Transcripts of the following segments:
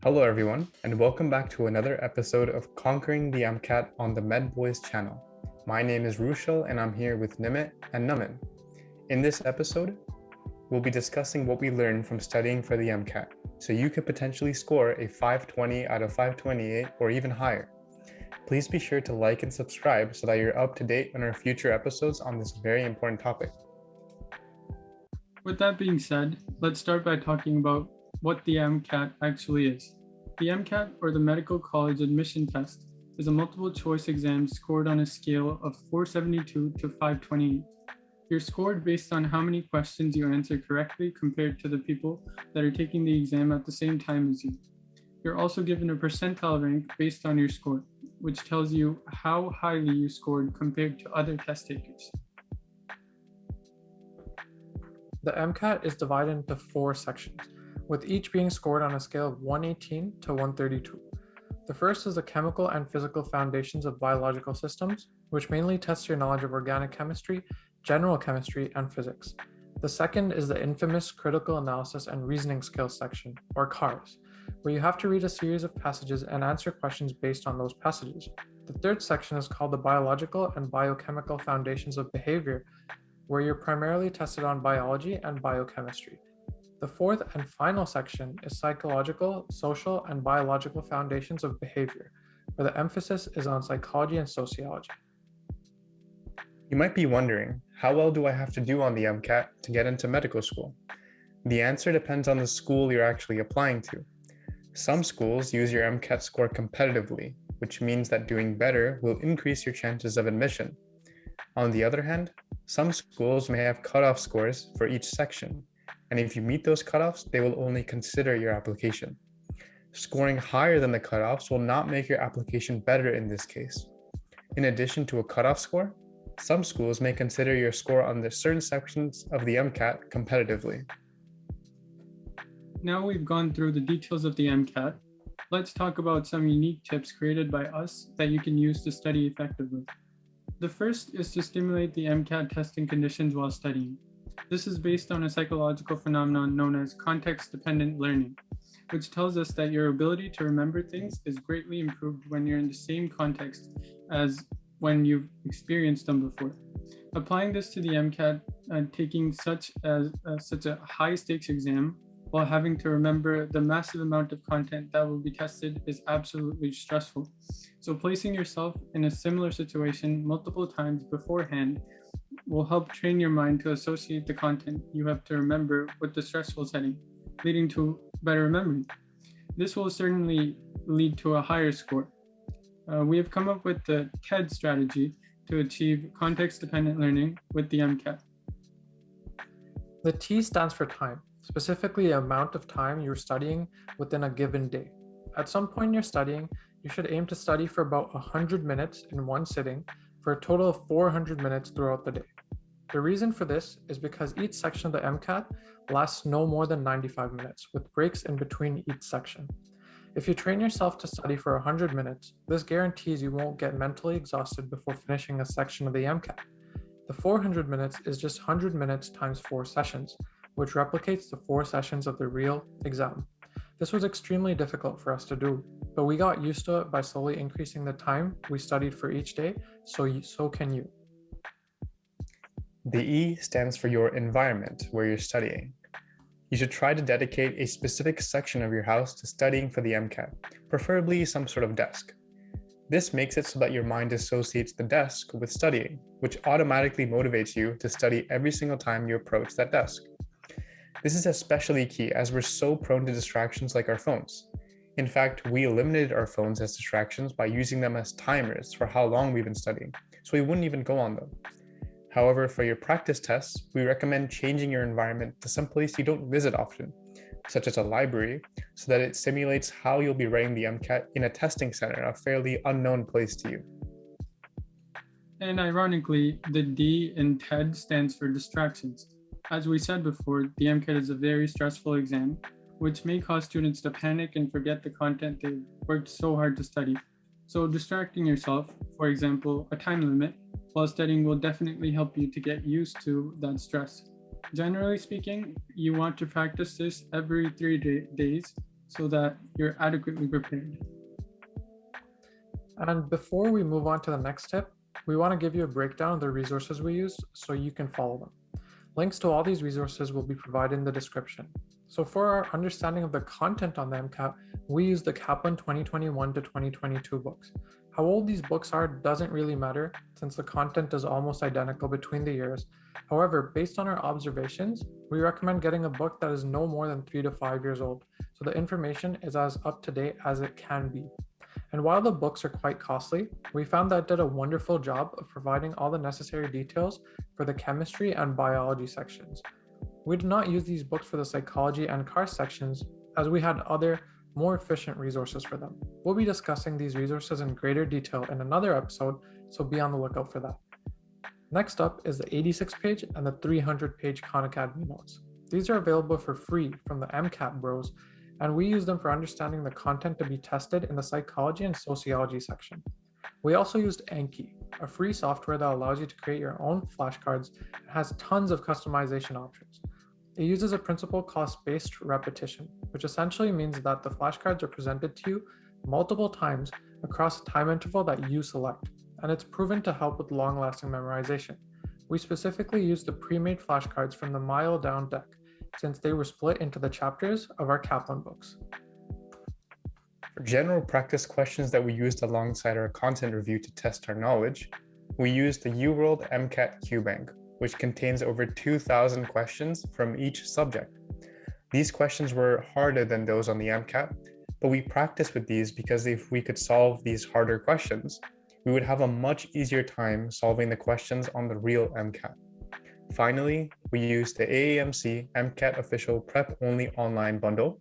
Hello, everyone, and welcome back to another episode of Conquering the MCAT on the MedBoys channel. My name is Rushil, and I'm here with Nimit and Nimit. In this episode, we'll be discussing what we learned from studying for the MCAT, so you could potentially score a 520 out of 528 or even higher. Please be sure to like and subscribe so that you're up to date on our future episodes on this very important topic. With that being said, let's start by talking about what the MCAT actually is. The MCAT, or the Medical College Admission Test, is a multiple choice exam scored on a scale of 472 to 528. You're scored based on how many questions you answer correctly compared to the people that are taking the exam at the same time as you. You're also given a percentile rank based on your score, which tells you how highly you scored compared to other test takers. The MCAT is divided into 4 sections, with each being scored on a scale of 118 to 132. The first is the chemical and physical foundations of biological systems, which mainly tests your knowledge of organic chemistry, general chemistry, and physics. The second is the infamous critical analysis and reasoning skills section, or CARS, where you have to read a series of passages and answer questions based on those passages. The third section is called the biological and biochemical foundations of behavior, where you're primarily tested on biology and biochemistry. The fourth and final section is psychological, social, and biological foundations of behavior, where the emphasis is on psychology and sociology. You might be wondering, how well do I have to do on the MCAT to get into medical school? The answer depends on the school you're actually applying to. Some schools use your MCAT score competitively, which means that doing better will increase your chances of admission. On the other hand, some schools may have cutoff scores for each section, and if you meet those cutoffs, they will only consider your application. Scoring higher than the cutoffs will not make your application better in this case. In addition to a cutoff score, some schools may consider your score on the certain sections of the MCAT competitively. Now we've gone through the details of the MCAT, let's talk about some unique tips created by us that you can use to study effectively. The first is to stimulate the MCAT testing conditions while studying. This is based on a psychological phenomenon known as context-dependent learning, which tells us that your ability to remember things is greatly improved when you're in the same context as when you've experienced them before. Applying this to the MCAT and taking such a high stakes exam while having to remember the massive amount of content that will be tested is absolutely stressful. So placing yourself in a similar situation multiple times beforehand will help train your mind to associate the content you have to remember with the stressful setting, leading to better memory. This will certainly lead to a higher score. We have come up with the TED strategy to achieve context-dependent learning with the MCAT. The T stands for time, specifically the amount of time you're studying within a given day. At some point in your studying, you should aim to study for about 100 minutes in one sitting for a total of 400 minutes throughout the day. The reason for this is because each section of the MCAT lasts no more than 95 minutes, with breaks in between each section. If you train yourself to study for 100 minutes, this guarantees you won't get mentally exhausted before finishing a section of the MCAT. The 400 minutes is just 100 minutes times 4 sessions, which replicates the 4 sessions of the real exam. This was extremely difficult for us to do, but we got used to it by slowly increasing the time we studied for each day, so can you. The E stands for your environment where you're studying. You should try to dedicate a specific section of your house to studying for the MCAT, preferably some sort of desk. This makes it so that your mind associates the desk with studying, which automatically motivates you to study every single time you approach that desk. This is especially key as we're so prone to distractions like our phones. In fact, we eliminated our phones as distractions by using them as timers for how long we've been studying, so we wouldn't even go on them. However, for your practice tests, we recommend changing your environment to some place you don't visit often, such as a library, so that it simulates how you'll be writing the MCAT in a testing center, a fairly unknown place to you. And ironically, the D in TED stands for distractions. As we said before, the MCAT is a very stressful exam, which may cause students to panic and forget the content they've worked so hard to study. So distracting yourself, for example, a time limit, while studying will definitely help you to get used to that stress. Generally speaking, you want to practice this every 3 days so that you're adequately prepared. And before we move on to the next tip, we want to give you a breakdown of the resources we used so you can follow them. Links to all these resources will be provided in the description. So for our understanding of the content on the MCAT, we use the Kaplan 2021 to 2022 books. How old these books are doesn't really matter since the content is almost identical between the years. However, based on our observations, we recommend getting a book that is no more than 3 to 5 years old, so the information is as up to date as it can be. And while the books are quite costly, we found that it did a wonderful job of providing all the necessary details for the chemistry and biology sections. We did not use these books for the psychology and car sections as we had other more efficient resources for them. We'll be discussing these resources in greater detail in another episode, so be on the lookout for that. Next up is the 86-page and the 300-page Khan Academy notes. These are available for free from the MCAT Bros, and we use them for understanding the content to be tested in the psychology and sociology section. We also used Anki, a free software that allows you to create your own flashcards and has tons of customization options. It uses a principal cost-based repetition, which essentially means that the flashcards are presented to you multiple times across a time interval that you select, and it's proven to help with long-lasting memorization. We specifically used the pre-made flashcards from the Mile Down deck, since they were split into the chapters of our Kaplan books. For general practice questions that we used alongside our content review to test our knowledge, we used the UWorld MCAT QBank, which contains over 2,000 questions from each subject. These questions were harder than those on the MCAT, but we practiced with these because if we could solve these harder questions, we would have a much easier time solving the questions on the real MCAT. Finally, we used the AAMC MCAT official prep-only online bundle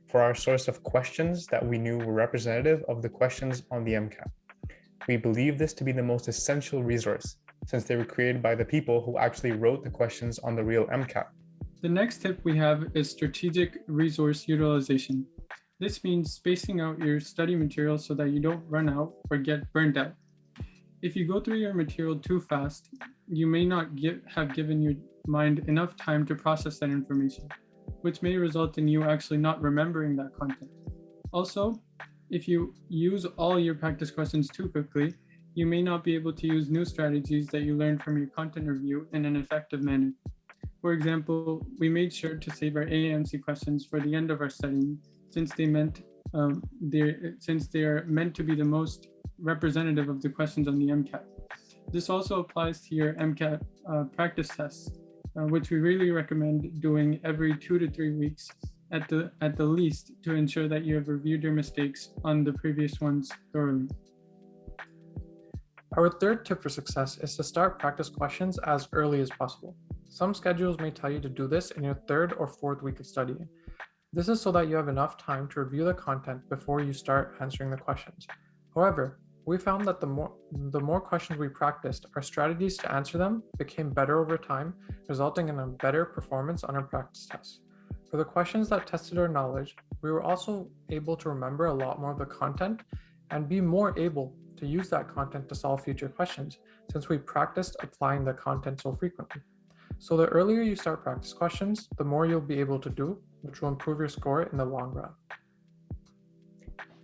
for our source of questions that we knew were representative of the questions on the MCAT. We believe this to be the most essential resource since they were created by the people who actually wrote the questions on the real MCAT. The next tip we have is strategic resource utilization. This means spacing out your study material so that you don't run out or get burned out. If you go through your material too fast, you may not have given your mind enough time to process that information, which may result in you actually not remembering that content. Also, if you use all your practice questions too quickly, you may not be able to use new strategies that you learned from your content review in an effective manner. For example, we made sure to save our AAMC questions for the end of our studying, since they are meant to be the most representative of the questions on the MCAT. This also applies to your MCAT practice tests, which we really recommend doing every 2 to 3 weeks at the least to ensure that you have reviewed your mistakes on the previous ones thoroughly. Our third tip for success is to start practice questions as early as possible. Some schedules may tell you to do this in your 3rd or 4th week of studying. This is so that you have enough time to review the content before you start answering the questions. However, we found that the more questions we practiced, our strategies to answer them became better over time, resulting in a better performance on our practice tests. For the questions that tested our knowledge, we were also able to remember a lot more of the content and be more able to use that content to solve future questions, since we practiced applying the content so frequently. So the earlier you start practice questions, the more you'll be able to do, which will improve your score in the long run.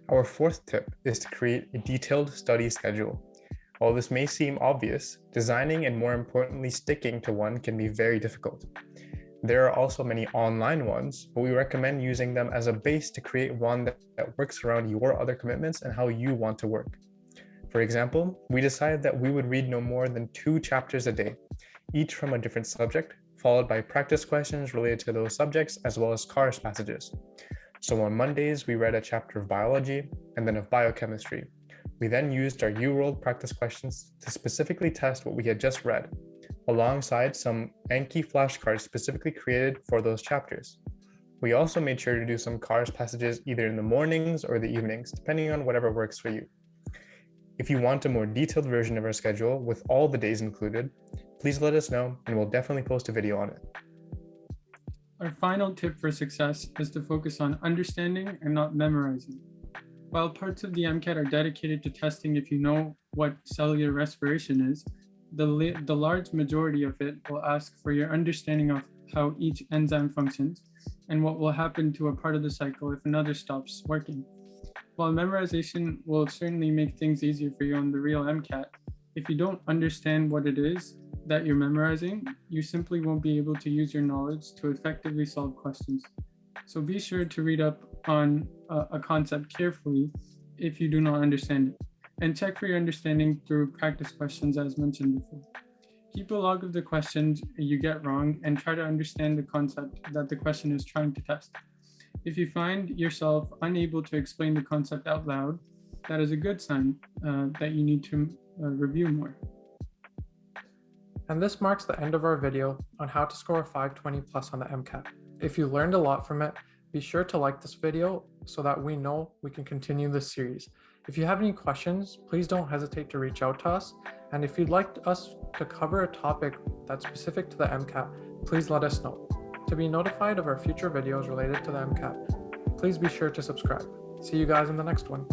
Our 4th tip is to create a detailed study schedule. While this may seem obvious, designing and more importantly sticking to one can be very difficult. There are also many online ones, but we recommend using them as a base to create one that works around your other commitments and how you want to work. For example, we decided that we would read no more than 2 chapters a day, each from a different subject, followed by practice questions related to those subjects as well as course passages. So on Mondays, we read a chapter of biology and then of biochemistry. We then used our UWorld practice questions to specifically test what we had just read, alongside some Anki flashcards specifically created for those chapters. We also made sure to do some course passages either in the mornings or the evenings, depending on whatever works for you. If you want a more detailed version of our schedule with all the days included, please let us know and we'll definitely post a video on it. Our final tip for success is to focus on understanding and not memorizing. While parts of the MCAT are dedicated to testing if you know what cellular respiration is, the large majority of it will ask for your understanding of how each enzyme functions and what will happen to a part of the cycle if another stops working. While memorization will certainly make things easier for you on the real MCAT, if you don't understand what it is that you're memorizing, you simply won't be able to use your knowledge to effectively solve questions. So be sure to read up on a concept carefully if you do not understand it, and check for your understanding through practice questions as mentioned before. Keep a log of the questions you get wrong and try to understand the concept that the question is trying to test. If you find yourself unable to explain the concept out loud, that is a good sign that you need to review more. And this marks the end of our video on how to score a 520 plus on the MCAT. If you learned a lot from it, be sure to like this video so that we know we can continue this series. If you have any questions, please don't hesitate to reach out to us. And if you'd like us to cover a topic that's specific to the MCAT, please let us know. To be notified of our future videos related to the MCAT, please be sure to subscribe. See you guys in the next one.